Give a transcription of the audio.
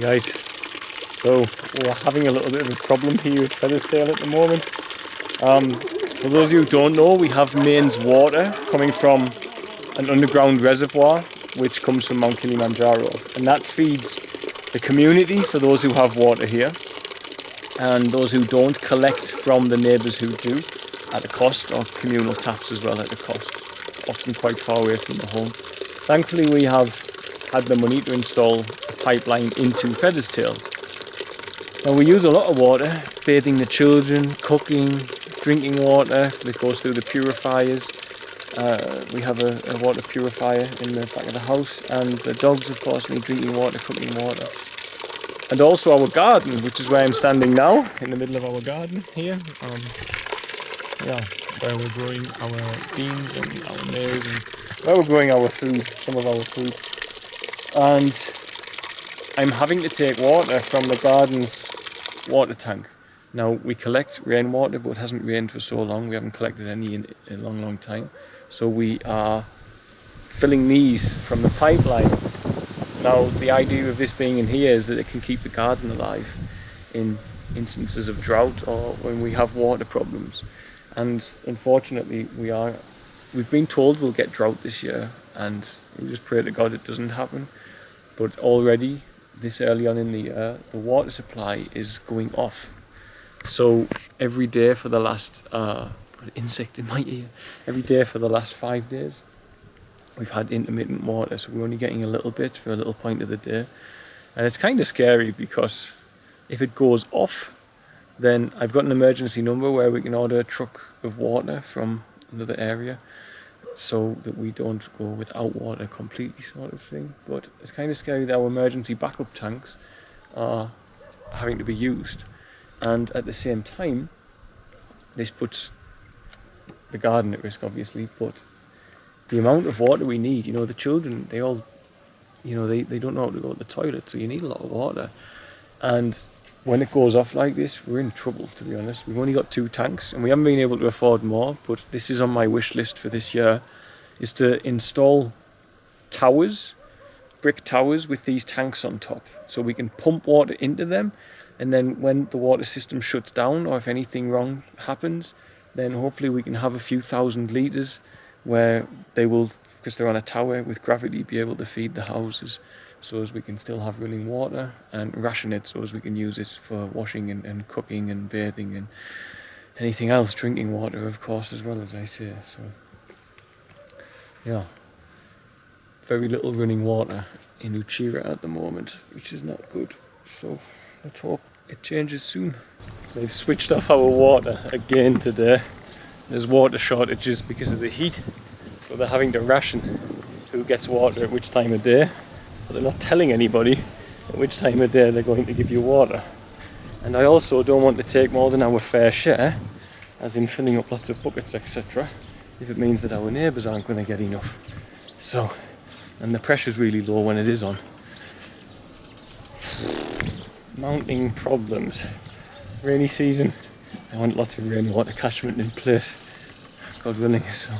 Guys, so we're having a little bit of a problem here with Feathersdale at the moment. For those of you who don't know, we have mains water coming from an underground reservoir which comes from Mount Kilimanjaro, and that feeds the community for those who have water here, and those who don't collect from the neighbours who do at a cost, or communal taps as well at a cost, often quite far away from the home. Thankfully we have had the money to install a pipeline into Feathersdale. Now we use a lot of water, bathing the children, cooking, drinking water that goes through the purifiers. We have a water purifier in the back of the house, and the dogs of course need drinking water, cooking water. And also our garden, which is where I'm standing now, in the middle of our garden here. Where we're growing our beans and our maize, and where we're growing our food, some of our food. And I'm having to take water from the garden's water tank. Now we collect rainwater, but it hasn't rained for so long. We haven't collected any in a long time. So we are filling these from the pipeline. Now the idea of this being in here is that it can keep the garden alive in instances of drought or when we have water problems. And unfortunately we've been told we'll get drought this year, and we just pray to God it doesn't happen. But already this early on in the year, the water supply is going off. So every day for the last insect in my ear. Every day for the last 5 days we've had intermittent water, so we're only getting a little bit for a little point of the day. And it's kind of scary, because if it goes off, then I've got an emergency number where we can order a truck of water from another area, so that we don't go without water completely, sort of thing. But it's kind of scary that our emergency backup tanks are having to be used, and at the same time this puts the garden at risk obviously. But the amount of water we need, the children, they all, they don't know how to go to the toilet, so you need a lot of water. And when it goes off like this, we're in trouble, to be honest. We've only got 2 tanks and we haven't been able to afford more, but this is on my wish list for this year, is to install towers, brick towers with these tanks on top, so we can pump water into them, and then when the water system shuts down, or if anything wrong happens, then hopefully we can have a few thousand litres where they will, because they're on a tower with gravity, be able to feed the houses, so as we can still have running water, and ration it so as we can use it for washing and cooking and bathing and anything else, drinking water of course as well, as I say. So yeah, very little running water in Uchira at the moment, which is not good, so let's hope it changes soon. They've switched off our water again today. There's water shortages because of the heat, so they're having to ration who gets water at which time of day. But they're not telling anybody at which time of day they're going to give you water. And I also don't want to take more than our fair share, as in filling up lots of buckets, etc., if it means that our neighbours aren't going to get enough. So, and the pressure's really low when it is on. Mounting problems. Rainy season, I want lots of rainwater catchment in place, God willing. So